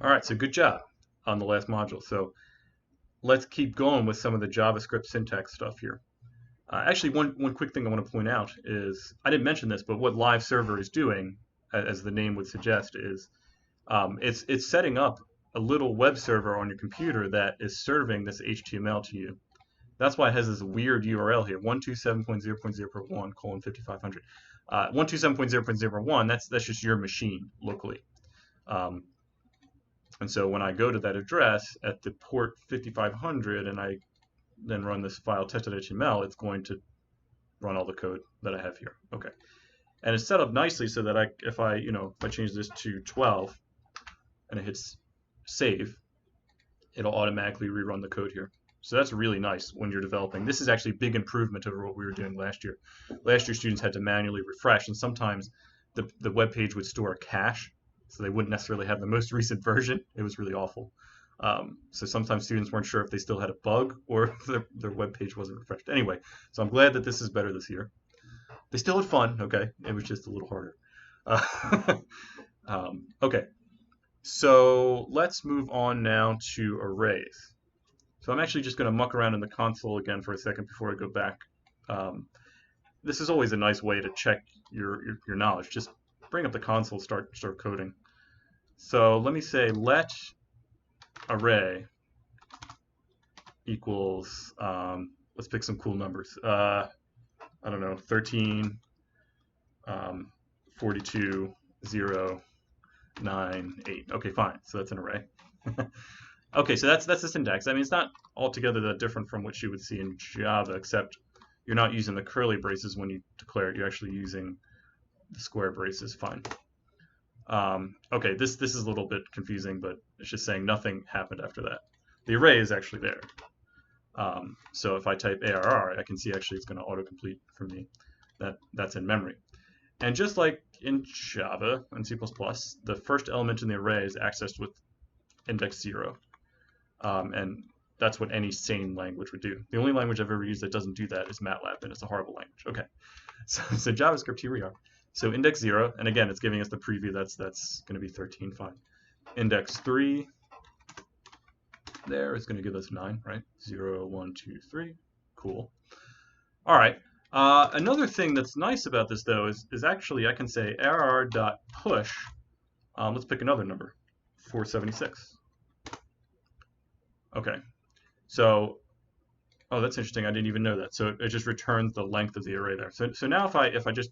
All right, so good job on the last module. So let's keep going with some of the JavaScript syntax stuff here. Actually, one quick thing I want to point out is, I didn't mention this, but what live server is doing, as the name would suggest, is it's setting up a little web server on your computer that is serving this HTML to you. That's why it has this weird URL here, 127.0.0.1:5500. 127.0.0.1, that's just your machine locally. And so when I go to that address at the port 5500 and I then run this file test.html, it's going to run all the code that I have here. Okay. And it's set up nicely so that if I change this to 12 and it hits save, it'll automatically rerun the code here. So that's really nice when you're developing. This is actually a big improvement over what we were doing last year. Last year, students had to manually refresh, and sometimes the web page would store a cache, so they wouldn't necessarily have the most recent version. It was really awful. So sometimes students weren't sure if they still had a bug or if their web page wasn't refreshed. Anyway, so I'm glad that this is better this year. They still had fun, okay? It was just a little harder. Okay, so let's move on now to arrays. So I'm actually just going to muck around in the console again for a second before I go back. This is always a nice way to check your knowledge. Just bring up the console, start coding. So let me say let array equals, let's pick some cool numbers. I don't know, 13, 42, 0, 9, 8. Okay, fine. So that's an array. Okay, so that's the syntax. I mean, it's not altogether that different from what you would see in Java, except you're not using the curly braces when you declare it. You're actually using the square braces. Fine. Okay, this is a little bit confusing, but it's just saying nothing happened after that. The array is actually there. So if I type ARR, I can see actually it's going to autocomplete for me. That's in memory. And just like in Java and C++, the first element in the array is accessed with index 0. And that's what any sane language would do. The only language I've ever used that doesn't do that is MATLAB, and it's a horrible language. Okay, so JavaScript, here we are. So index 0, and again, it's giving us the preview. That's going to be 13, fine. Index 3, there is going to give us 9, right? 0, 1, 2, 3, cool. All right. Another thing that's nice about this, though, is actually I can say arr.push. Let's pick another number, 476. Okay, so, oh, that's interesting. I didn't even know that. So it just returns the length of the array there. So now if I just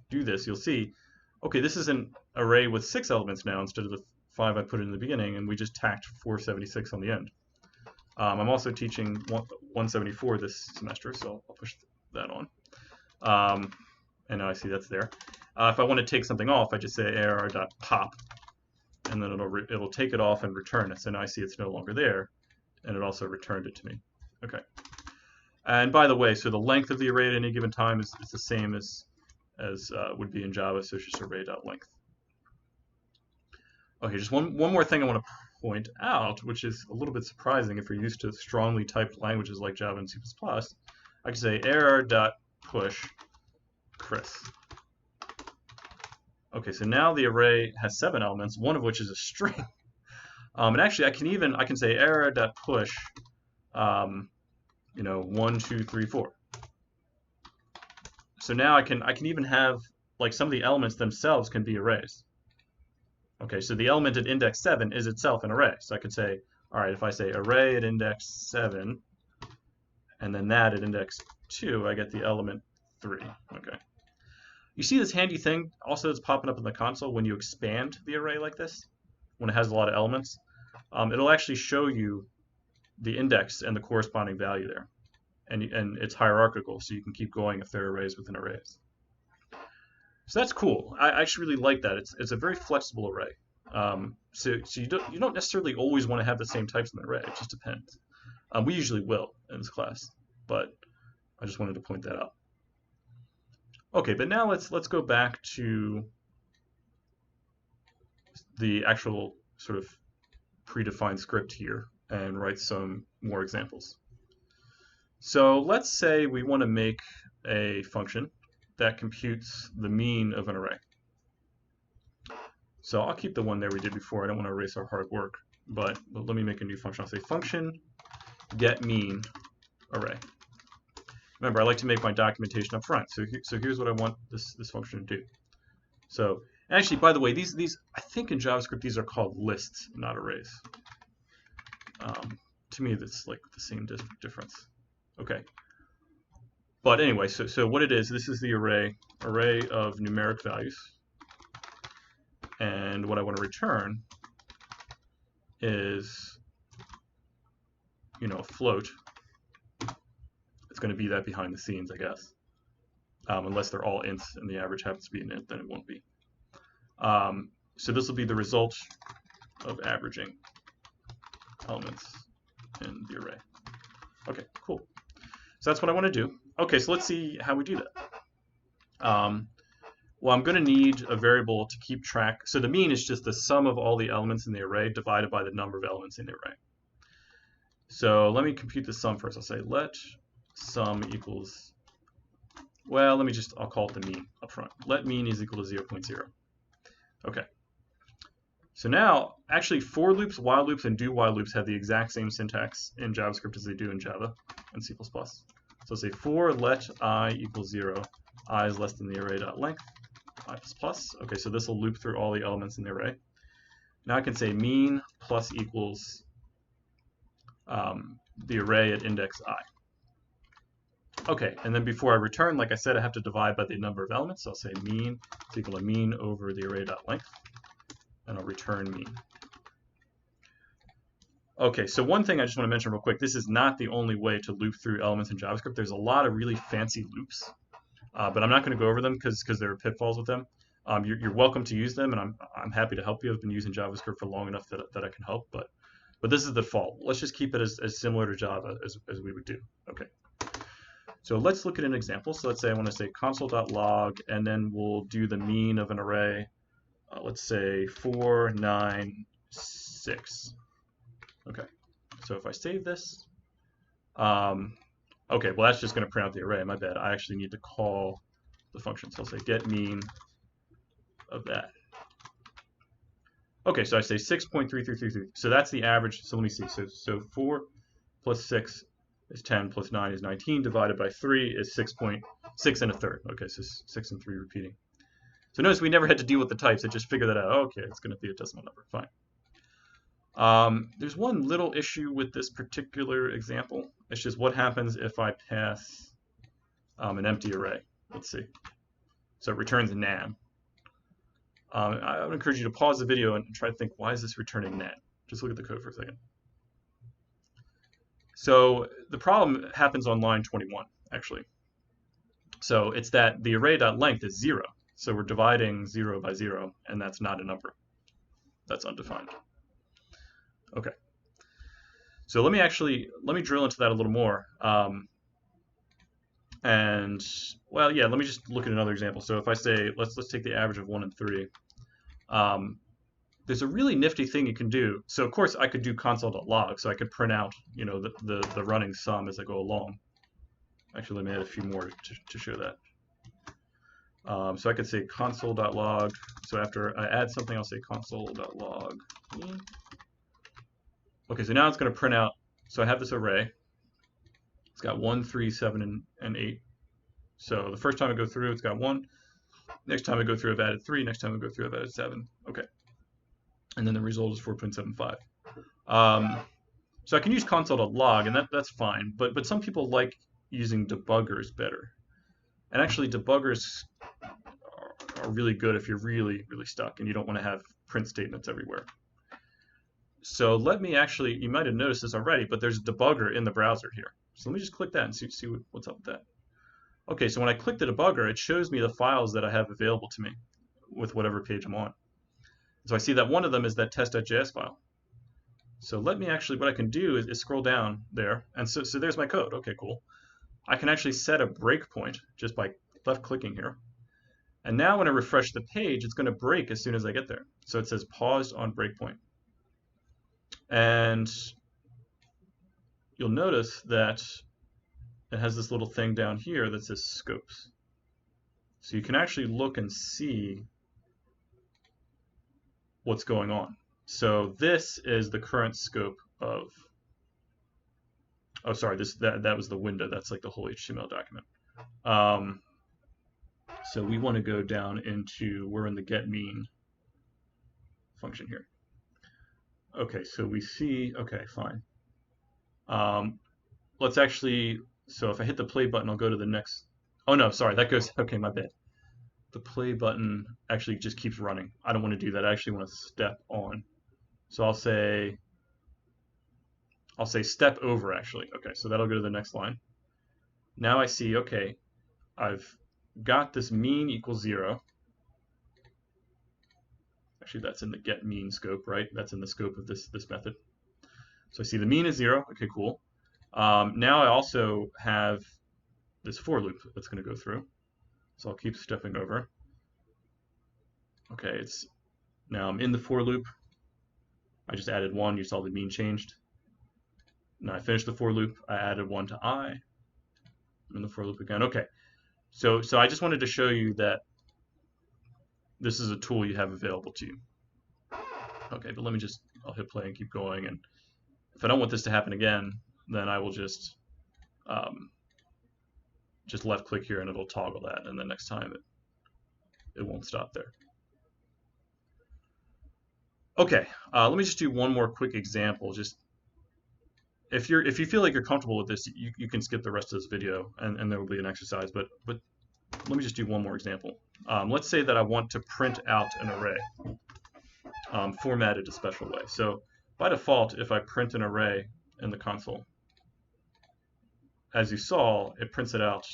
do this, you'll see, okay, this is an array with 6 elements now instead of the 5 I put in the beginning, and we just tacked 476 on the end. I'm also teaching 174 this semester, so I'll push that on. And now I see that's there. If I want to take something off, I just say arr.pop, and then it'll take it off and return it. So now I see it's no longer there, and it also returned it to me. Okay. And by the way, so the length of the array at any given time is the same as would be in Java, so it's just array.length. Okay, just one more thing I want to point out, which is a little bit surprising if you're used to strongly typed languages like Java and C++. I can say arr.push Chris. Okay, so now the array has 7 elements, one of which is a string. And actually, I can say arr.push, 1, 2, 3, 4. So now I can even have, like, some of the elements themselves can be arrays. Okay, so the element at index 7 is itself an array. So I could say, all right, if I say array at index 7, and then that at index 2, I get the element 3. Okay. You see this handy thing also that's popping up in the console when you expand the array like this, when it has a lot of elements. It'll actually show you the index and the corresponding value there. And it's hierarchical, so you can keep going if there are arrays within arrays. So that's cool. I actually really like that. It's a very flexible array. So you don't necessarily always want to have the same types in the array. It just depends. We usually will in this class, but I just wanted to point that out. Okay, but now let's go back to the actual sort of predefined script here and write some more examples. So let's say we want to make a function that computes the mean of an array. So I'll keep the one there we did before. I don't want to erase our hard work, but let me make a new function. I'll say function get mean array. Remember, I like to make my documentation up front. So here's what I want this function to do. So actually, by the way, these I think in JavaScript these are called lists, not arrays. To me, that's like the same difference. Okay. But anyway, so what it is, this is the array of numeric values. And what I want to return is, a float. It's going to be that behind the scenes, I guess. Unless they're all ints and the average happens to be an int, then it won't be. So this will be the result of averaging elements in the array. Okay, cool. So that's what I want to do. Okay, so let's see how we do that. Well, I'm going to need a variable to keep track. So the mean is just the sum of all the elements in the array divided by the number of elements in the array. So let me compute the sum first. I'll say let sum equals, well, I'll call it the mean up front. Let mean is equal to 0.0. Okay. So now, actually, for loops, while loops, and do while loops have the exact same syntax in JavaScript as they do in Java and C++. So say for let I equals 0, I is less than the array.length, I plus plus. Okay, so this will loop through all the elements in the array. Now I can say mean plus equals the array at index I. Okay, and then before I return, like I said, I have to divide by the number of elements. So I'll say mean is equal to mean over the array.length, and I'll return mean. Okay, so one thing I just want to mention real quick, this is not the only way to loop through elements in JavaScript. There's a lot of really fancy loops, but I'm not going to go over them because there are pitfalls with them. You're welcome to use them, and I'm happy to help you. I've been using JavaScript for long enough that I can help, but this is the default. Let's just keep it as similar to Java as we would do. Okay. So let's look at an example. So let's say I want to say console.log, and then we'll do the mean of an array. Let's say 4, 9, 6. Okay. So if I save this, okay, well that's just going to print out the array. My bad. I actually need to call the function. So I'll say get mean of that. Okay, so I say 6.3333. So that's the average. So let me see. So 4 plus 6 is 10 plus 9 is 19 divided by 3 is 6.6 and a third. Okay, so 6 and 3 repeating. So notice we never had to deal with the types. It just figured that out. Okay, it's going to be a decimal number. Fine. There's one little issue with this particular example. It's just what happens if I pass an empty array. Let's see. So it returns nan. I would encourage you to pause the video and try to think, why is this returning nan? Just look at the code for a second. So the problem happens on line 21, actually. So it's that the array.length is 0. So we're dividing 0 by 0, and that's not a number. That's undefined. Okay. So let me drill into that a little more. And well, yeah, let me just look at another example. So if I say let's take the average of 1 and 3. There's a really nifty thing you can do. So of course I could do console.log, so I could print out, the running sum as I go along. Actually, let me add a few more to show that. So I could say console.log. So after I add something, I'll say console.log. Okay, so now it's going to print out. So I have this array. It's got 1, 3, 7, and 8. So the first time I go through, it's got 1. Next time I go through, I've added 3. Next time I go through, I've added 7. Okay. And then the result is 4.75. So I can use console.log, and that's fine. But some people like using debuggers better. And actually, debuggers are really good if you're really, really stuck and you don't want to have print statements everywhere. So let me actually, you might have noticed this already, but there's a debugger in the browser here. So let me just click that and see what's up with that. Okay, so when I click the debugger, it shows me the files that I have available to me with whatever page I'm on. So I see that one of them is that test.js file. So let me actually, what I can do is scroll down there, and so there's my code. Okay, cool. I can actually set a breakpoint just by left-clicking here. And now when I refresh the page, it's going to break as soon as I get there. So it says paused on breakpoint. And you'll notice that it has this little thing down here that says scopes. So you can actually look and see what's going on. So this is the current scope of, oh sorry, that was the window. That's like the whole HTML document. So we want to go down into, we're in the getMean function here. Okay, so we see, okay, fine. Let's actually, so if I hit the play button, I'll go to the next, oh no, sorry, that goes, okay, my bad. The play button actually just keeps running. I don't want to do that. I actually want to step on. So I'll say step over actually. Okay, so that'll go to the next line. Now I see, okay, I've got this mean equals 0. Actually, that's in the getMean scope, right? That's in the scope of this method. So I see the mean is 0. Okay, cool. Now I also have this for loop that's going to go through. So I'll keep stepping over. Okay, now I'm in the for loop. I just added 1. You saw the mean changed. Now I finished the for loop. I added 1 to I. I'm in the for loop again. Okay, so I just wanted to show you that this is a tool you have available to you. Okay, but I'll hit play and keep going. And if I don't want this to happen again, then I will just left click here and it'll toggle that, and the next time it won't stop there. Okay, let me just do one more quick example. Just if you feel like you're comfortable with this, you can skip the rest of this video, and there will be an exercise. But let me just do one more example. Let's say that I want to print out an array formatted a special way. So by default, if I print an array in the console, as you saw, it prints it out.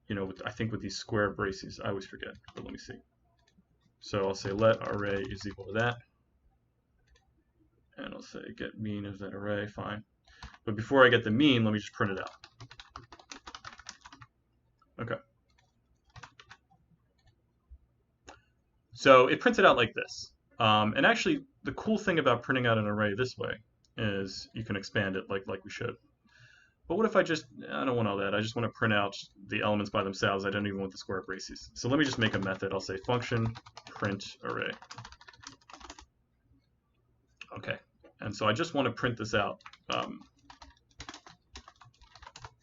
You know, I think with these square braces, I always forget, but let me see. So I'll say let array is equal to that, and I'll say get mean of that array, fine. But before I get the mean, let me just print it out. Okay. So it prints it out like this. And actually, the cool thing about printing out an array this way is you can expand it like we should. But what if I don't want all that. I just want to print out the elements by themselves. I don't even want the square braces. So let me just make a method. I'll say function print array. Okay, and so I just want to print this out.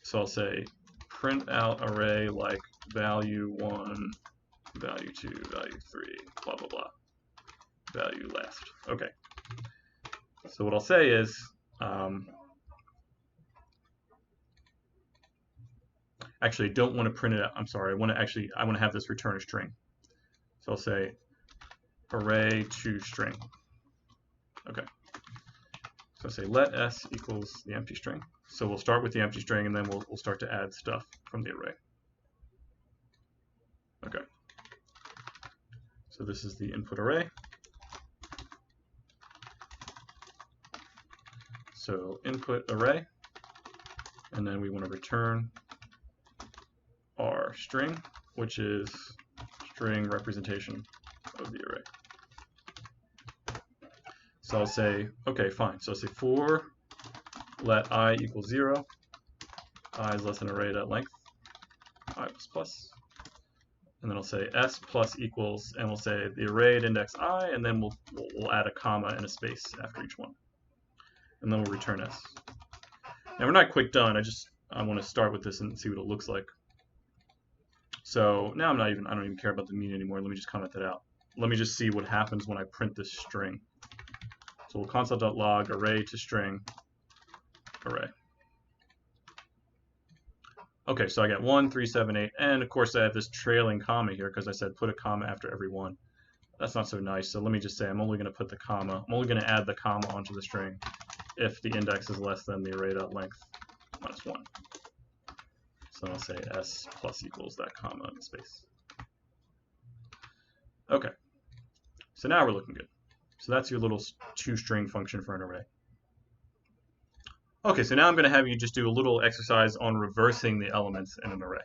So I'll say print out array like value 1, value 2, value 3, blah, blah, blah, value left. Okay, so what I'll say is, actually, I don't want to print it out. I'm sorry. I want to have this return a string. So I'll say array to string. Okay. So I'll say let s equals the empty string. So we'll start with the empty string, and then we'll start to add stuff from the array. Okay. So this is the input array. So input array, and then we want to return our string, which is string representation of the array. So I'll say, okay, fine. So I'll say for let I equals 0, I is less than array.length, I plus plus. And then I'll say s plus equals, and we'll say the array at index I, and then we'll add a comma and a space after each one. And then we'll return s. Now we're not quite done. I want to start with this and see what it looks like. So now I don't even care about the mean anymore. Let me just comment that out. Let me just see what happens when I print this string. So we'll console.log array to string array. Okay, so I got 1, 3, 7, 8, and of course I have this trailing comma here because I said put a comma after every one. That's not so nice. So let me just say I'm only going to put the comma. I'm only going to add the comma onto the string if the index is less than the array.length minus 1. So I'll say s plus equals that comma and space. Okay, so now we're looking good. So that's your little toString function for an array. Okay, so now I'm going to have you just do a little exercise on reversing the elements in an array.